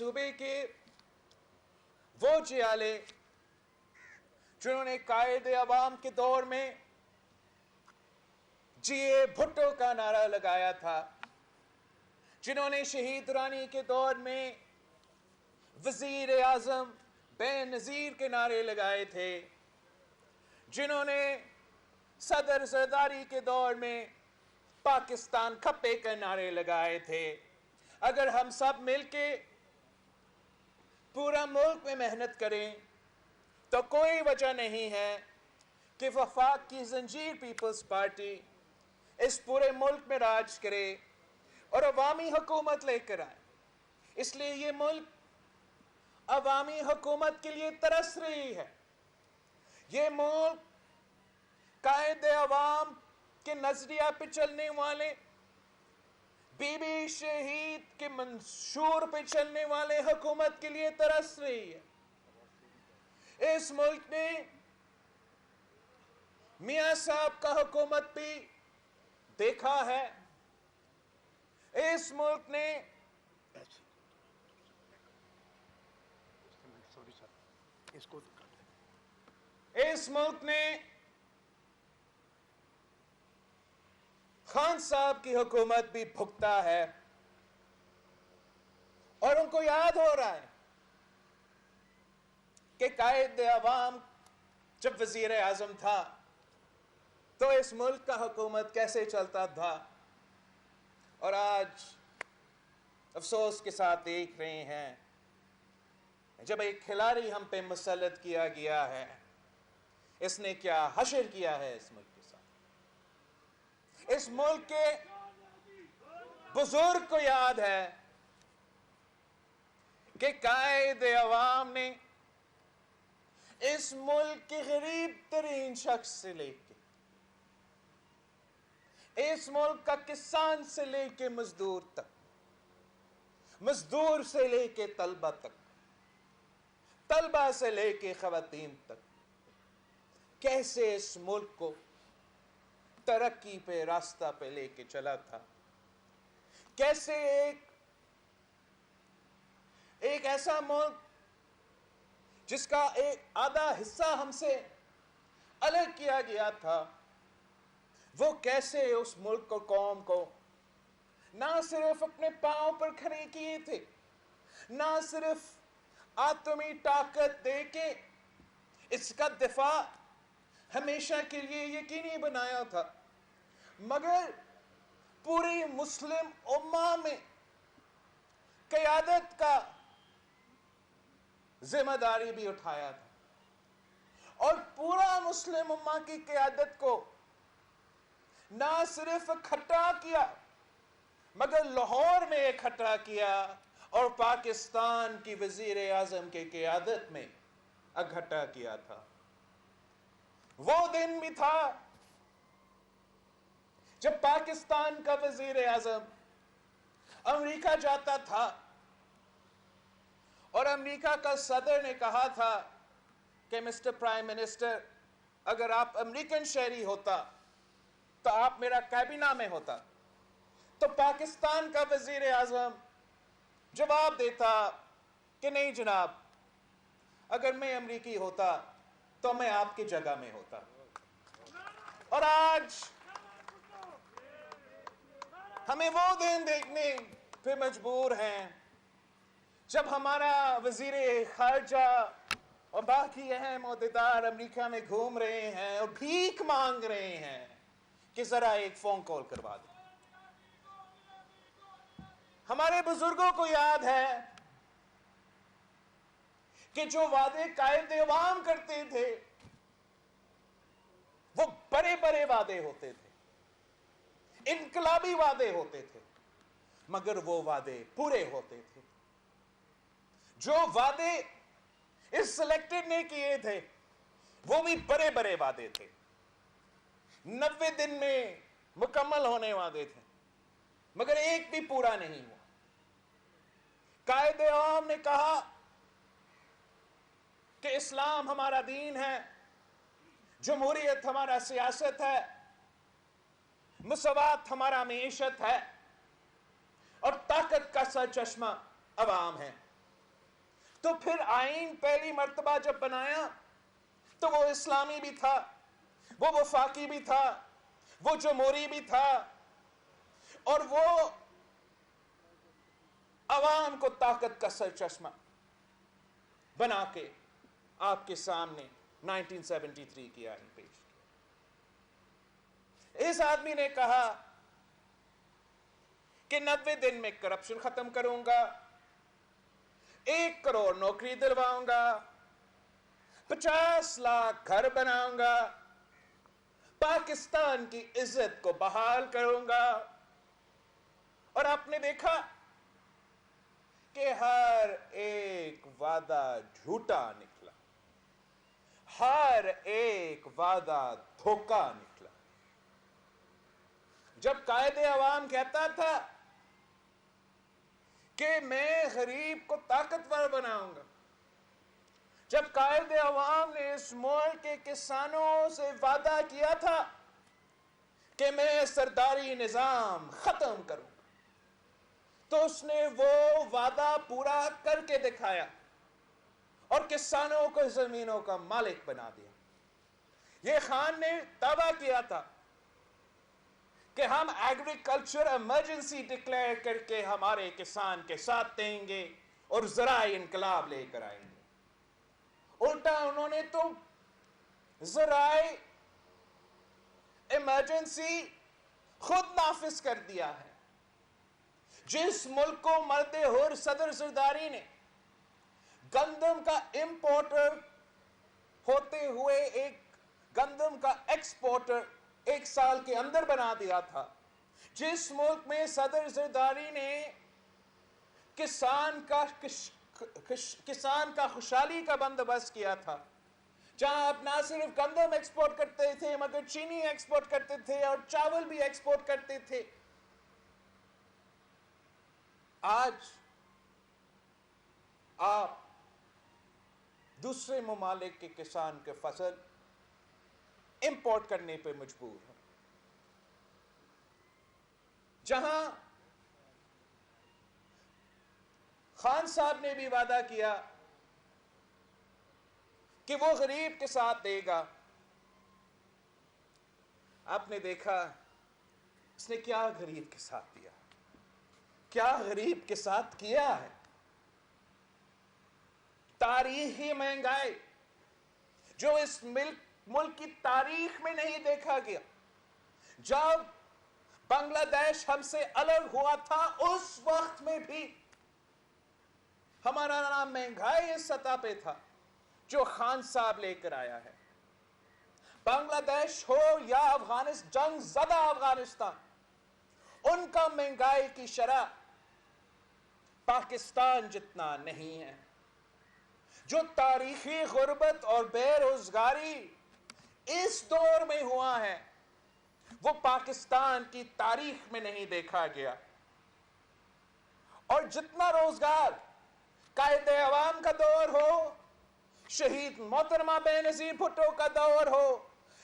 صوبے کے وہ جیالے جنہوں نے قائد عوام کے دور میں جیے بھٹو کا نعرہ لگایا تھا، جنہوں نے شہید درانی کے دور میں وزیر اعظم بے نظیر کے نعرے لگائے تھے، جنہوں نے صدر زرداری کے دور میں پاکستان کھپے کے نعرے لگائے تھے، اگر ہم سب مل کے پورا ملک میں محنت کریں تو کوئی وجہ نہیں ہے کہ وفاق کی زنجیر پیپلز پارٹی اس پورے ملک میں راج کرے اور عوامی حکومت لے کر آئے۔ اس لیے یہ ملک عوامی حکومت کے لیے ترس رہی ہے۔ یہ ملک قائد عوام کے نظریہ پہ چلنے والے، بی بی شہید کے منشور پہ چلنے والے حکومت کے لیے ترس رہی ہے۔ اس ملک نے میاں صاحب کا حکومت بھی دیکھا ہے، اس ملک نے خان صاحب کی حکومت بھی بھگتا ہے، اور ان کو یاد ہو رہا ہے کہ قائد عوام جب وزیر اعظم تھا تو اس ملک کا حکومت کیسے چلتا تھا، اور آج افسوس کے ساتھ دیکھ رہے ہیں جب ایک کھلاڑی ہم پہ مسلط کیا گیا ہے، اس نے کیا حشر کیا ہے اس ملک کے ساتھ۔ اس ملک کے بزرگ کو یاد ہے کہ قائد عوام نے اس ملک کے غریب ترین شخص سے لے کے، اس ملک کا کسان سے لے کے مزدور تک، مزدور سے لے کے طلبہ تک، طلبہ سے لے کے خواتین تک، کیسے اس ملک کو ترقی پہ راستہ پہ لے کے چلا تھا، کیسے ایک ایسا ملک جس کا ایک آدھا حصہ ہم سے الگ کیا گیا تھا، وہ کیسے اس ملک کو، قوم کو نہ صرف اپنے پاؤں پر کھڑے کیے تھے، نہ صرف آتمی طاقت دے کے اس کا دفاع ہمیشہ کے لیے یقینی بنایا تھا، مگر پوری مسلم امہ میں قیادت کا ذمہ داری بھی اٹھایا تھا، اور پورا مسلم امہ کی قیادت کو نہ صرف اکٹھا کیا مگر لاہور میں اکٹھا کیا اور پاکستان کی وزیر اعظم کی قیادت میں اکٹھا کیا تھا۔ وہ دن بھی تھا جب پاکستان کا وزیر اعظم امریکہ جاتا تھا اور امریکہ کا صدر نے کہا تھا کہ مسٹر پرائم منسٹر، اگر آپ امریکن شہری ہوتا تو آپ میرا کابینہ میں ہوتا، تو پاکستان کا وزیر اعظم جواب دیتا کہ نہیں جناب، اگر میں امریکی ہوتا تو میں آپ کی جگہ میں ہوتا۔ اور آج ہمیں وہ دن دیکھنے پہ مجبور ہیں جب ہمارا وزیر خارجہ اور باقی اہم عہدیدار امریکہ میں گھوم رہے ہیں اور بھیک مانگ رہے ہیں کہ ذرا ایک فون کال کروا دیں۔ ہمارے بزرگوں کو یاد ہے کہ جو وعدے قائد عوام کرتے تھے وہ بڑے بڑے وعدے ہوتے تھے، انقلابی وعدے ہوتے تھے، مگر وہ وعدے پورے ہوتے تھے۔ جو وعدے اس سلیکٹڈ نے کیے تھے وہ بھی بڑے بڑے وعدے تھے، 90 دن میں مکمل ہونے وعدے تھے، مگر ایک بھی پورا نہیں ہوا۔ قائد عوام نے کہا کہ اسلام ہمارا دین ہے، جمہوریت ہمارا سیاست ہے، مساوات ہمارا معیشت ہے، اور طاقت کا سرچشمہ عوام ہے۔ تو پھر آئین پہلی مرتبہ جب بنایا تو وہ اسلامی بھی تھا، وہ وفاقی بھی تھا، وہ جمہوری بھی تھا، اور وہ عوام کو طاقت کا سرچشمہ بنا کے آپ کے سامنے 1973 کی آئین پیش کیا۔ اس آدمی نے کہا کہ 90 دن میں کرپشن ختم کروں گا، 1 کروڑ نوکری دلواؤں گا، 50 لاکھ گھر بناؤں گا، پاکستان کی عزت کو بحال کروں گا۔ اور آپ نے دیکھا کہ ہر ایک وعدہ جھوٹا نکلا، ہر ایک وعدہ دھوکا نکلا۔ جب قائد عوام کہتا تھا کہ میں غریب کو طاقتور بناؤں گا، جب قائد عوام نے اس ملک کے کسانوں سے وعدہ کیا تھا کہ میں سرداری نظام ختم کروں گا، تو اس نے وہ وعدہ پورا کر کے دکھایا اور کسانوں کو زمینوں کا مالک بنا دیا۔ یہ خان نے دعویٰ کیا تھا کہ ہم ایگریکلچر ایمرجنسی ڈکلیئر کر کے ہمارے کسان کے ساتھ دیں گے اور زرعی انقلاب لے کر آئیں گے۔ الٹا انہوں نے تو زرعی ایمرجنسی خود نافذ کر دیا ہے۔ جس ملک کو مرد حر صدر زرداری نے گندم کا امپورٹر ہوتے ہوئے ایک گندم کا ایکسپورٹر 1 سال کے اندر بنا دیا تھا، جس ملک میں صدر زرداری نے کسان کا خوشحالی کا بندوبست کیا تھا، جہاں آپ نہ صرف گندم ایکسپورٹ کرتے تھے مگر چینی ایکسپورٹ کرتے تھے اور چاول بھی ایکسپورٹ کرتے تھے، آج آپ دوسرے ممالک کے کسان کے فصل امپورٹ کرنے پہ مجبور ہیں۔ جہاں خان صاحب نے بھی وعدہ کیا کہ وہ غریب کے ساتھ دے گا، آپ نے دیکھا اس نے کیا غریب کے ساتھ دیا، کیا غریب کے ساتھ کیا ہے۔ تاریخی مہنگائی جو اس ملک کی تاریخ میں نہیں دیکھا گیا۔ جب بنگلہ دیش ہم سے الگ ہوا تھا اس وقت میں بھی ہمارا نام مہنگائی اس سطح پہ تھا جو خان صاحب لے کر آیا ہے۔ بنگلہ دیش ہو یا جنگ زدہ افغانستان، ان کا مہنگائی کی شرح پاکستان جتنا نہیں ہے۔ جو تاریخی غربت اور بے روزگاری اس دور میں ہوا ہے وہ پاکستان کی تاریخ میں نہیں دیکھا گیا۔ اور جتنا روزگار قائد عوام کا دور ہو، شہید محترمہ بے نظیر بھٹو کا دور ہو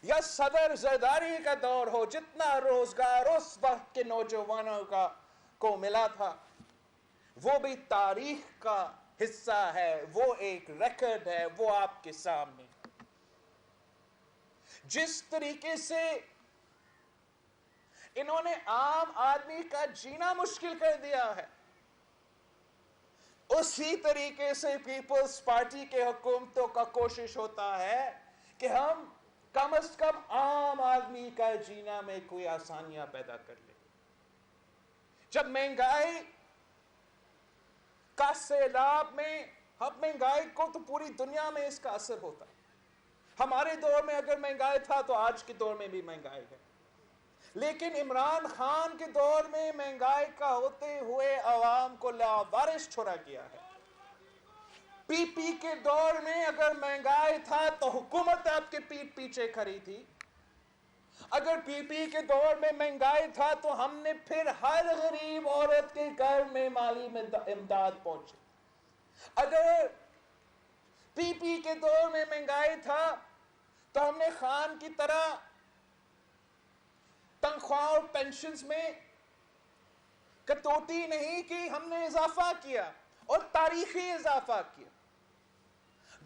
یا صدر زرداری کا دور ہو، جتنا روزگار اس وقت کے نوجوانوں کو ملا تھا وہ بھی تاریخ کا حصہ ہے، وہ ایک ریکارڈ ہے، وہ آپ کے سامنے۔ جس طریقے سے انہوں نے عام آدمی کا جینا مشکل کر دیا ہے، اسی طریقے سے پیپلز پارٹی کے حکومتوں کا کوشش ہوتا ہے کہ ہم کم از کم عام آدمی کا جینا میں کوئی آسانیاں پیدا کر لیں۔ جب مہنگائی کا سیلاب میں، ہم مہنگائی کو تو پوری دنیا میں اس کا اثر ہوتا ہے۔ ہمارے دور میں اگر مہنگائی تھا تو آج کے دور میں بھی مہنگائی ہے، لیکن عمران خان کے دور میں مہنگائی کا ہوتے ہوئے عوام کو لاوارث چھوڑا گیا ہے۔ پی پی کے دور میں اگر مہنگائی تھا تو حکومت آپ کے پیٹ پیچھے کھڑی تھی، اگر پی پی کے دور میں مہنگائی تھا تو ہم نے پھر ہر غریب عورت کے گھر میں مالی امداد پہنچی، اگر پی پی کے دور میں مہنگائی تھا تو ہم نے خان کی طرح تنخواہ اور پینشنز میں کٹوتی نہیں کی، ہم نے اضافہ کیا اور تاریخی اضافہ کیا۔